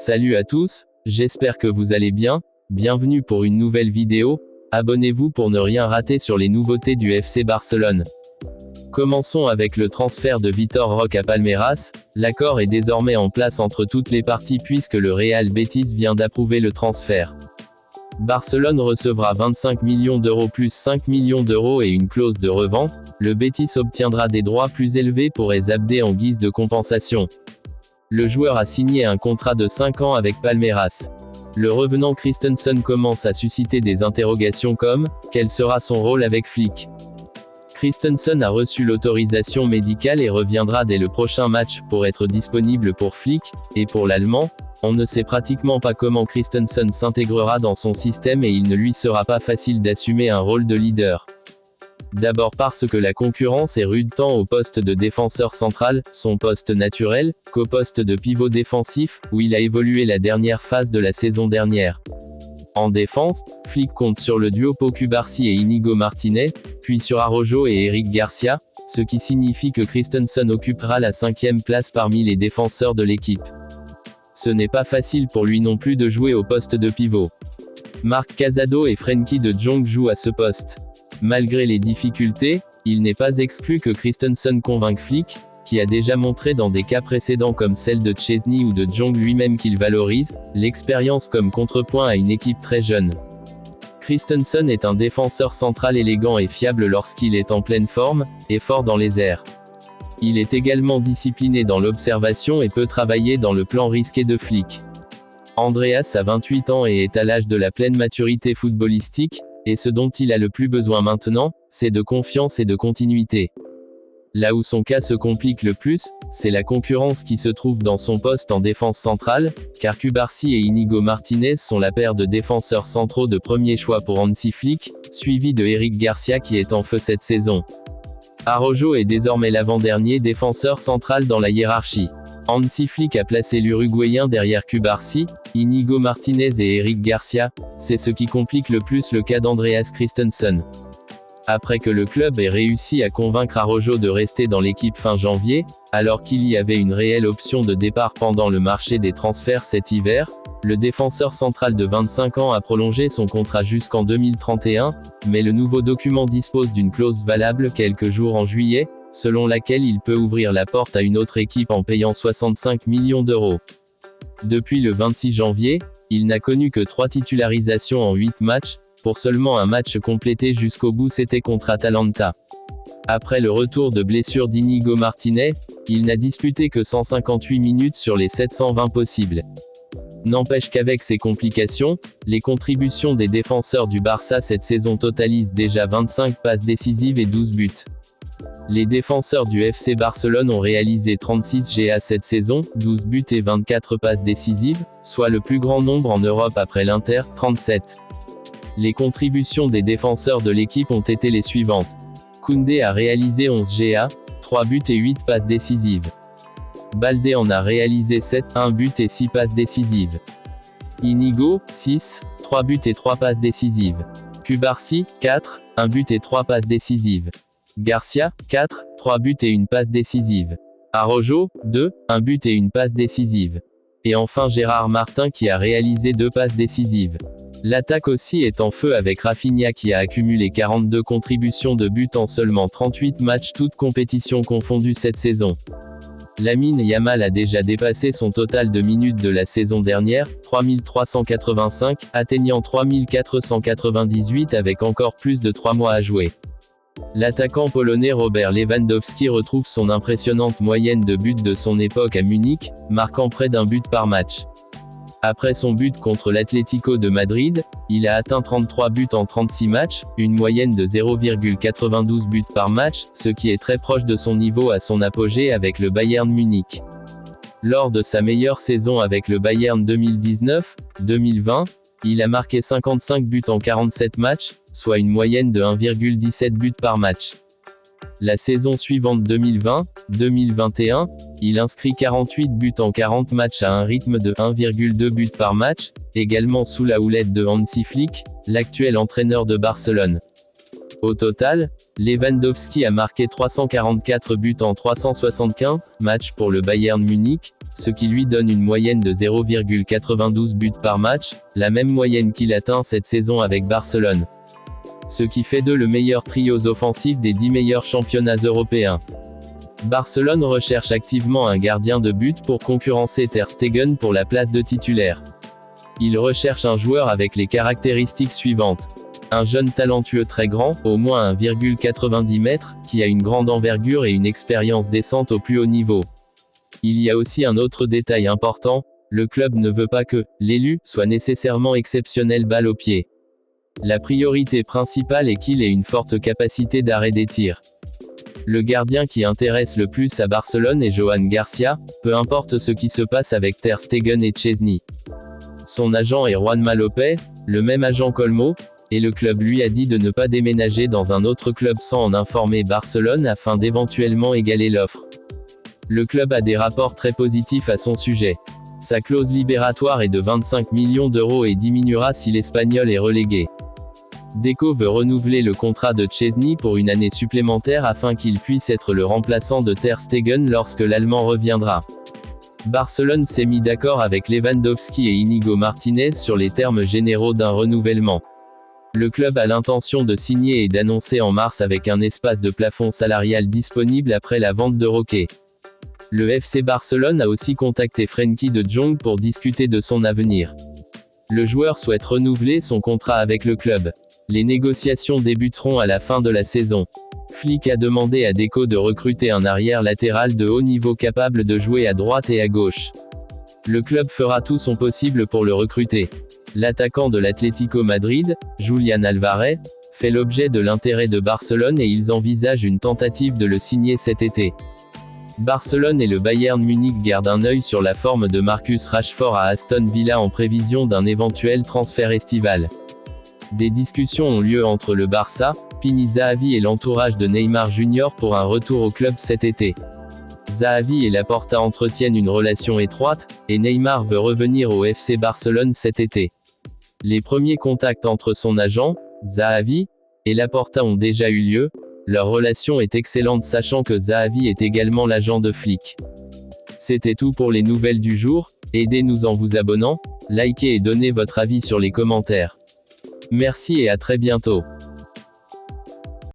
Salut à tous, j'espère que vous allez bien, bienvenue pour une nouvelle vidéo, abonnez-vous pour ne rien rater sur les nouveautés du FC Barcelone. Commençons avec le transfert de Vitor Roque à Palmeiras, l'accord est désormais en place entre toutes les parties puisque le Real Betis vient d'approuver le transfert. Barcelone recevra 25 millions d'euros plus 5 millions d'euros et une clause de revente, le Betis obtiendra des droits plus élevés pour Ezabde en guise de compensation. Le joueur a signé un contrat de 5 ans avec Palmeiras. Le revenant Christensen commence à susciter des interrogations comme « Quel sera son rôle avec Flick ?» Christensen a reçu l'autorisation médicale et reviendra dès le prochain match pour être disponible pour Flick, et pour l'Allemand, on ne sait pratiquement pas comment Christensen s'intégrera dans son système et il ne lui sera pas facile d'assumer un rôle de leader. D'abord parce que la concurrence est rude tant au poste de défenseur central, son poste naturel, qu'au poste de pivot défensif, où il a évolué la dernière phase de la saison dernière. En défense, Flick compte sur le duo Pau Cubarsí et Íñigo Martínez, puis sur Araujo et Eric Garcia, ce qui signifie que Christensen occupera la 5e place parmi les défenseurs de l'équipe. Ce n'est pas facile pour lui non plus de jouer au poste de pivot. Marc Casado et Frenkie de Jong jouent à ce poste. Malgré les difficultés, il n'est pas exclu que Christensen convainque Flick, qui a déjà montré dans des cas précédents comme celle de Chesney ou de Jong lui-même qu'il valorise l'expérience comme contrepoint à une équipe très jeune. Christensen est un défenseur central élégant et fiable lorsqu'il est en pleine forme, et fort dans les airs. Il est également discipliné dans l'observation et peut travailler dans le plan risqué de Flick. Andreas a 28 ans et est à l'âge de la pleine maturité footballistique, et ce dont il a le plus besoin maintenant, c'est de confiance et de continuité. Là où son cas se complique le plus, c'est la concurrence qui se trouve dans son poste en défense centrale, car Cubarsí et Íñigo Martínez sont la paire de défenseurs centraux de premier choix pour Hansi Flick, suivi de Eric Garcia qui est en feu cette saison. Araujo est désormais l'avant-dernier défenseur central dans la hiérarchie. Hansi Flick a placé l'Uruguayen derrière Cubarsí, Íñigo Martínez et Eric Garcia, c'est ce qui complique le plus le cas d'Andreas Christensen. Après que le club ait réussi à convaincre Araujo de rester dans l'équipe fin janvier, alors qu'il y avait une réelle option de départ pendant le marché des transferts cet hiver, le défenseur central de 25 ans a prolongé son contrat jusqu'en 2031, mais le nouveau document dispose d'une clause valable quelques jours en juillet, selon laquelle il peut ouvrir la porte à une autre équipe en payant 65 millions d'euros. Depuis le 26 janvier, il n'a connu que 3 titularisations en 8 matchs, pour seulement un match complété jusqu'au bout, c'était contre Atalanta. Après le retour de blessure d'Íñigo Martínez, il n'a disputé que 158 minutes sur les 720 possibles. N'empêche qu'avec ces complications, les contributions des défenseurs du Barça cette saison totalisent déjà 25 passes décisives et 12 buts. Les défenseurs du FC Barcelone ont réalisé 36 GA cette saison, 12 buts et 24 passes décisives, soit le plus grand nombre en Europe après l'Inter, 37. Les contributions des défenseurs de l'équipe ont été les suivantes. Koundé a réalisé 11 GA, 3 buts et 8 passes décisives. Baldé en a réalisé 7, 1 but et 6 passes décisives. Íñigo, 6, 3 buts et 3 passes décisives. Cubarsí, 4, 1 but et 3 passes décisives. Garcia, 4, 3 buts et 1 passe décisive. Araujo, 2, 1 but et 1 passe décisive. Et enfin Gérard Martin qui a réalisé 2 passes décisives. L'attaque aussi est en feu avec Rafinha qui a accumulé 42 contributions de buts en seulement 38 matchs toutes compétitions confondues cette saison. Lamine Yamal a déjà dépassé son total de minutes de la saison dernière, 3385, atteignant 3498 avec encore plus de 3 mois à jouer. L'attaquant polonais Robert Lewandowski retrouve son impressionnante moyenne de buts de son époque à Munich, marquant près d'un but par match. Après son but contre l'Atlético de Madrid, il a atteint 33 buts en 36 matchs, une moyenne de 0,92 buts par match, ce qui est très proche de son niveau à son apogée avec le Bayern Munich. Lors de sa meilleure saison avec le Bayern 2019-2020, il a marqué 55 buts en 47 matchs, soit une moyenne de 1,17 buts par match. La saison suivante 2020-2021, il inscrit 48 buts en 40 matchs à un rythme de 1,2 buts par match, également sous la houlette de Hansi Flick, l'actuel entraîneur de Barcelone. Au total, Lewandowski a marqué 344 buts en 375 matchs pour le Bayern Munich, ce qui lui donne une moyenne de 0,92 buts par match, la même moyenne qu'il atteint cette saison avec Barcelone. Ce qui fait d'eux le meilleur trio offensif des 10 meilleurs championnats européens. Barcelone recherche activement un gardien de but pour concurrencer Ter Stegen pour la place de titulaire. Il recherche un joueur avec les caractéristiques suivantes. Un jeune talentueux très grand, au moins 1,90 m, qui a une grande envergure et une expérience décente au plus haut niveau. Il y a aussi un autre détail important, le club ne veut pas que l'élu soit nécessairement exceptionnel balle au pied. La priorité principale est qu'il ait une forte capacité d'arrêt des tirs. Le gardien qui intéresse le plus à Barcelone est Johan Garcia, peu importe ce qui se passe avec Ter Stegen et Szczęsny. Son agent est Juanma Lopez, le même agent qu'Olmo, et le club lui a dit de ne pas déménager dans un autre club sans en informer Barcelone afin d'éventuellement égaler l'offre. Le club a des rapports très positifs à son sujet. Sa clause libératoire est de 25 millions d'euros et diminuera si l'Espagnol est relégué. Deco veut renouveler le contrat de Szczęsny pour une année supplémentaire afin qu'il puisse être le remplaçant de Ter Stegen lorsque l'Allemand reviendra. Barcelone s'est mis d'accord avec Lewandowski et Inigo Martinez sur les termes généraux d'un renouvellement. Le club a l'intention de signer et d'annoncer en mars avec un espace de plafond salarial disponible après la vente de Roque. Le FC Barcelone a aussi contacté Frenkie de Jong pour discuter de son avenir. Le joueur souhaite renouveler son contrat avec le club. Les négociations débuteront à la fin de la saison. Flick a demandé à Deco de recruter un arrière latéral de haut niveau capable de jouer à droite et à gauche. Le club fera tout son possible pour le recruter. L'attaquant de l'Atlético Madrid, Julián Álvarez, fait l'objet de l'intérêt de Barcelone et ils envisagent une tentative de le signer cet été. Barcelone et le Bayern Munich gardent un œil sur la forme de Marcus Rashford à Aston Villa en prévision d'un éventuel transfert estival. Des discussions ont lieu entre le Barça, Pini Zahavi et l'entourage de Neymar Jr. pour un retour au club cet été. Zahavi et Laporta entretiennent une relation étroite, et Neymar veut revenir au FC Barcelone cet été. Les premiers contacts entre son agent, Zahavi, et Laporta ont déjà eu lieu. Leur relation est excellente sachant que Zahavi est également l'agent de Flick. C'était tout pour les nouvelles du jour, aidez-nous en vous abonnant, likez et donnez votre avis sur les commentaires. Merci et à très bientôt.